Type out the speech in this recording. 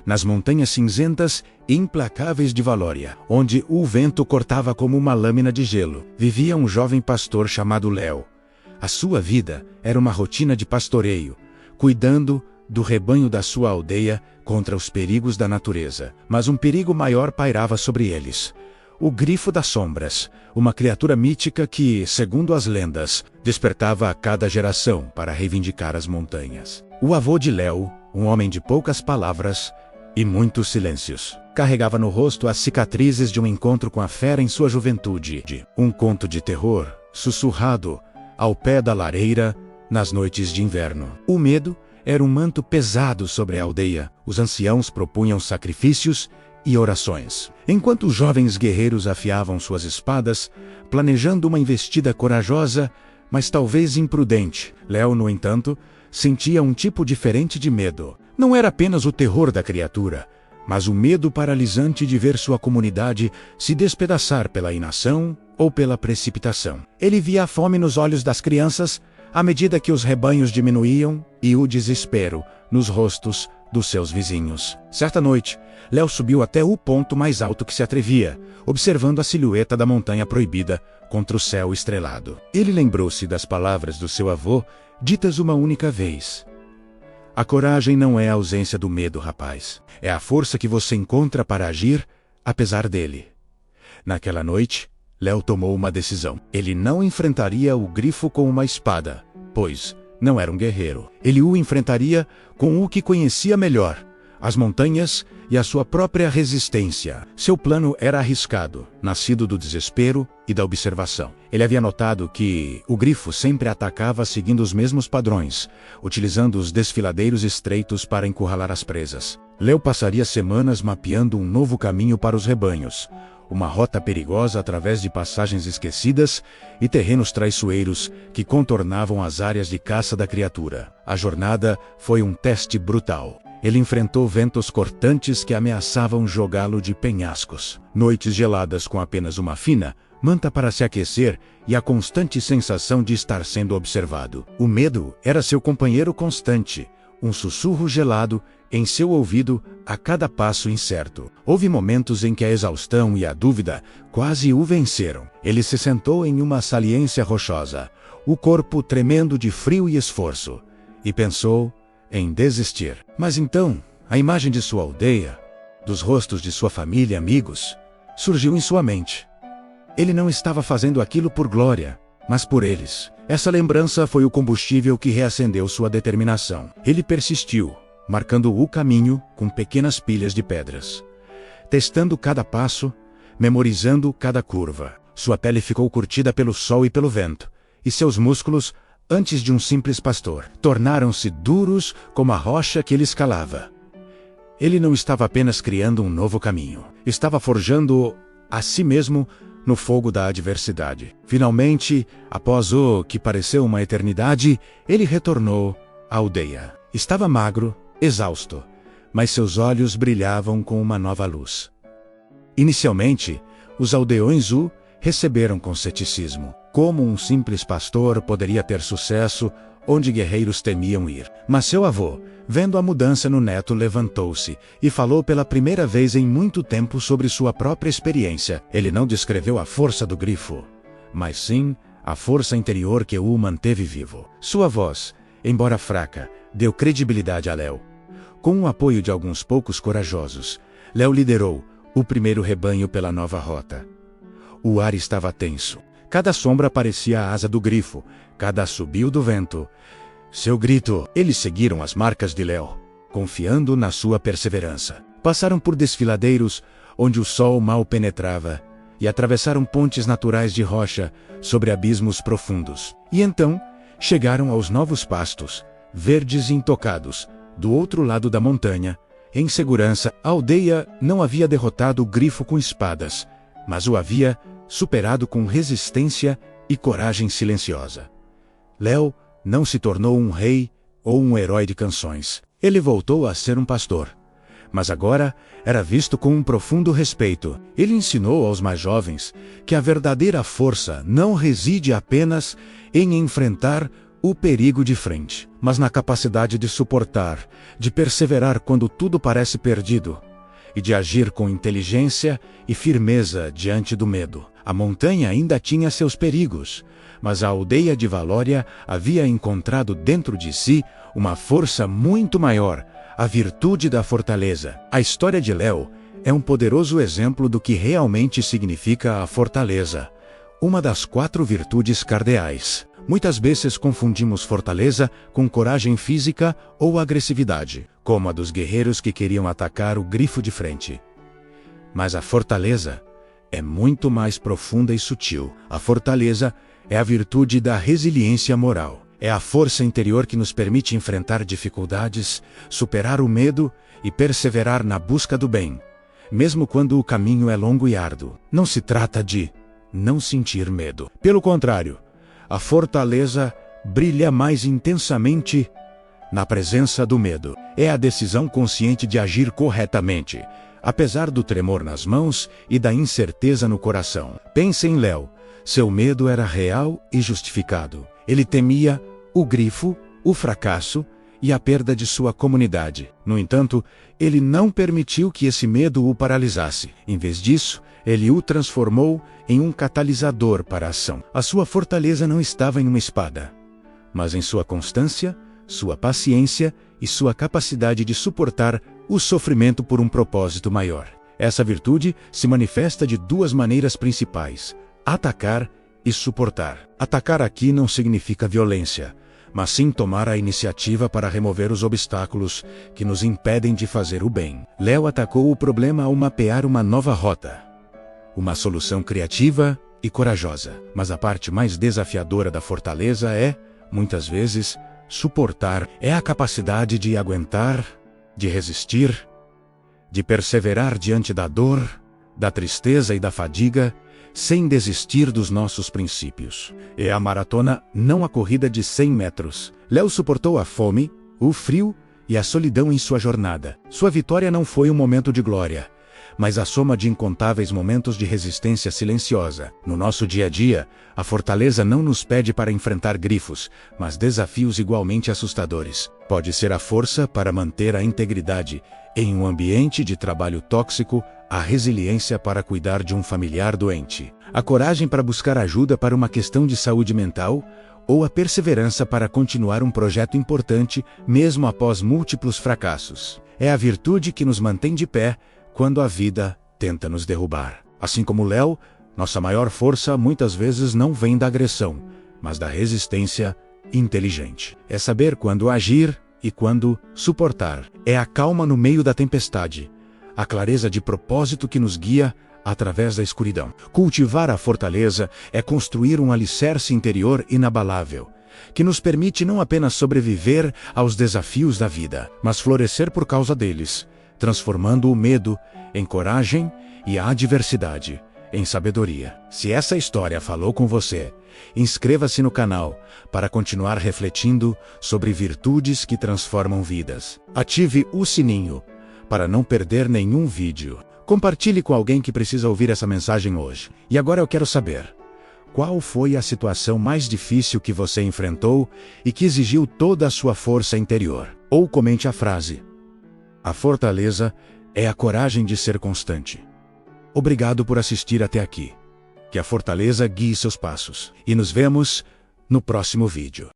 nas montanhas cinzentas e implacáveis de Valória, onde o vento cortava como uma lâmina de gelo, vivia um jovem pastor chamado Léo. A sua vida era uma rotina de pastoreio, cuidando do rebanho da sua aldeia contra os perigos da natureza. Mas um perigo maior pairava sobre eles: o Grifo das Sombras, uma criatura mítica que, segundo as lendas, despertava a cada geração para reivindicar as montanhas. O avô de Léo, um homem de poucas palavras e muitos silêncios, carregava no rosto as cicatrizes de um encontro com a fera em sua juventude, um conto de terror sussurrado ao pé da lareira nas noites de inverno. O medo era um manto pesado sobre a aldeia. Os anciãos propunham sacrifícios e orações, enquanto os jovens guerreiros afiavam suas espadas, planejando uma investida corajosa, mas talvez imprudente. Léo, no entanto, sentia um tipo diferente de medo. Não era apenas o terror da criatura, mas o medo paralisante de ver sua comunidade se despedaçar pela inação ou pela precipitação. Ele via a fome nos olhos das crianças à medida que os rebanhos diminuíam e o desespero nos rostos dos seus vizinhos. Certa noite, Léo subiu até o ponto mais alto que se atrevia, observando a silhueta da montanha proibida contra o céu estrelado. Ele lembrou-se das palavras do seu avô, ditas uma única vez: "A coragem não é a ausência do medo, rapaz. É a força que você encontra para agir, apesar dele." Naquela noite, Léo tomou uma decisão. Ele não enfrentaria o Grifo com uma espada, pois não era um guerreiro. Ele o enfrentaria com o que conhecia melhor: as montanhas e a sua própria resistência. Seu plano era arriscado, nascido do desespero e da observação. Ele havia notado que o Grifo sempre atacava seguindo os mesmos padrões, utilizando os desfiladeiros estreitos para encurralar as presas. Léo passaria semanas mapeando um novo caminho para os rebanhos, uma rota perigosa através de passagens esquecidas e terrenos traiçoeiros que contornavam as áreas de caça da criatura. A jornada foi um teste brutal. Ele enfrentou ventos cortantes que ameaçavam jogá-lo de penhascos, noites geladas com apenas uma fina manta para se aquecer e a constante sensação de estar sendo observado. O medo era seu companheiro constante, um sussurro gelado em seu ouvido a cada passo incerto. Houve momentos em que a exaustão e a dúvida quase o venceram. Ele se sentou em uma saliência rochosa, o corpo tremendo de frio e esforço, e pensou em desistir. Mas então, a imagem de sua aldeia, dos rostos de sua família e amigos, surgiu em sua mente. Ele não estava fazendo aquilo por glória, mas por eles. Essa lembrança foi o combustível que reacendeu sua determinação. Ele persistiu, marcando o caminho com pequenas pilhas de pedras, testando cada passo, memorizando cada curva. Sua pele ficou curtida pelo sol e pelo vento, e seus músculos, antes de um simples pastor, tornaram-se duros como a rocha que ele escalava. Ele não estava apenas criando um novo caminho, estava forjando a si mesmo no fogo da adversidade. Finalmente, após o que pareceu uma eternidade, ele retornou à aldeia. Estava magro, exausto, mas seus olhos brilhavam com uma nova luz. Inicialmente, os aldeões o receberam com ceticismo. Como um simples pastor poderia ter sucesso onde guerreiros temiam ir? Mas seu avô, vendo a mudança no neto, levantou-se e falou pela primeira vez em muito tempo sobre sua própria experiência. Ele não descreveu a força do Grifo, mas sim a força interior que o manteve vivo. Sua voz, embora fraca, deu credibilidade a Léo. Com o apoio de alguns poucos corajosos, Léo liderou o primeiro rebanho pela nova rota. O ar estava tenso. Cada sombra parecia a asa do Grifo, cada assobio do vento, seu grito. Eles seguiram as marcas de Léo, confiando na sua perseverança. Passaram por desfiladeiros onde o sol mal penetrava e atravessaram pontes naturais de rocha sobre abismos profundos. E então, chegaram aos novos pastos, verdes e intocados, do outro lado da montanha. Em segurança, a aldeia não havia derrotado o Grifo com espadas, mas o havia superado com resistência e coragem silenciosa. Léo não se tornou um rei ou um herói de canções. Ele voltou a ser um pastor, mas agora era visto com um profundo respeito. Ele ensinou aos mais jovens que a verdadeira força não reside apenas em enfrentar o perigo de frente, mas na capacidade de suportar, de perseverar quando tudo parece perdido, e de agir com inteligência e firmeza diante do medo. A montanha ainda tinha seus perigos, mas a aldeia de Valória havia encontrado dentro de si uma força muito maior, a virtude da fortaleza. A história de Léo é um poderoso exemplo do que realmente significa a fortaleza, uma das 4 virtudes cardeais. Muitas vezes confundimos fortaleza com coragem física ou agressividade, como a dos guerreiros que queriam atacar o grifo de frente. Mas a fortaleza é muito mais profunda e sutil. A fortaleza é a virtude da resiliência moral. É a força interior que nos permite enfrentar dificuldades, superar o medo e perseverar na busca do bem, mesmo quando o caminho é longo e árduo. Não se trata de não sentir medo. Pelo contrário, a fortaleza brilha mais intensamente na presença do medo. É a decisão consciente de agir corretamente, apesar do tremor nas mãos e da incerteza no coração. Pense em Léo. Seu medo era real e justificado. Ele temia o grifo, o fracasso e a perda de sua comunidade. No entanto, ele não permitiu que esse medo o paralisasse. Em vez disso, ele o transformou em um catalisador para a ação. A sua fortaleza não estava em uma espada, mas em sua constância, sua paciência e sua capacidade de suportar o sofrimento por um propósito maior. Essa virtude se manifesta de 2 maneiras principais: atacar e suportar. Atacar aqui não significa violência, mas sim tomar a iniciativa para remover os obstáculos que nos impedem de fazer o bem. Léo atacou o problema ao mapear uma nova rota, uma solução criativa e corajosa. Mas a parte mais desafiadora da fortaleza é, muitas vezes, suportar. É a capacidade de aguentar, de resistir, de perseverar diante da dor, da tristeza e da fadiga, sem desistir dos nossos princípios. É a maratona, não a corrida de 100 metros. Léo suportou a fome, o frio e a solidão em sua jornada. Sua vitória não foi um momento de glória, mas a soma de incontáveis momentos de resistência silenciosa. No nosso dia a dia, a fortaleza não nos pede para enfrentar grifos, mas desafios igualmente assustadores. Pode ser a força para manter a integridade em um ambiente de trabalho tóxico, a resiliência para cuidar de um familiar doente, a coragem para buscar ajuda para uma questão de saúde mental, ou a perseverança para continuar um projeto importante mesmo após múltiplos fracassos. É a virtude que nos mantém de pé quando a vida tenta nos derrubar. Assim como Léo, nossa maior força muitas vezes não vem da agressão, mas da resistência inteligente. É saber quando agir e quando suportar. É a calma no meio da tempestade, a clareza de propósito que nos guia através da escuridão. Cultivar a fortaleza é construir um alicerce interior inabalável, que nos permite não apenas sobreviver aos desafios da vida, mas florescer por causa deles, transformando o medo em coragem e a adversidade em sabedoria. Se essa história falou com você, inscreva-se no canal para continuar refletindo sobre virtudes que transformam vidas. Ative o sininho para não perder nenhum vídeo. Compartilhe com alguém que precisa ouvir essa mensagem hoje. E agora eu quero saber: qual foi a situação mais difícil que você enfrentou e que exigiu toda a sua força interior? Ou comente a frase: a fortaleza é a coragem de ser constante. Obrigado por assistir até aqui. Que a fortaleza guie seus passos. E nos vemos no próximo vídeo.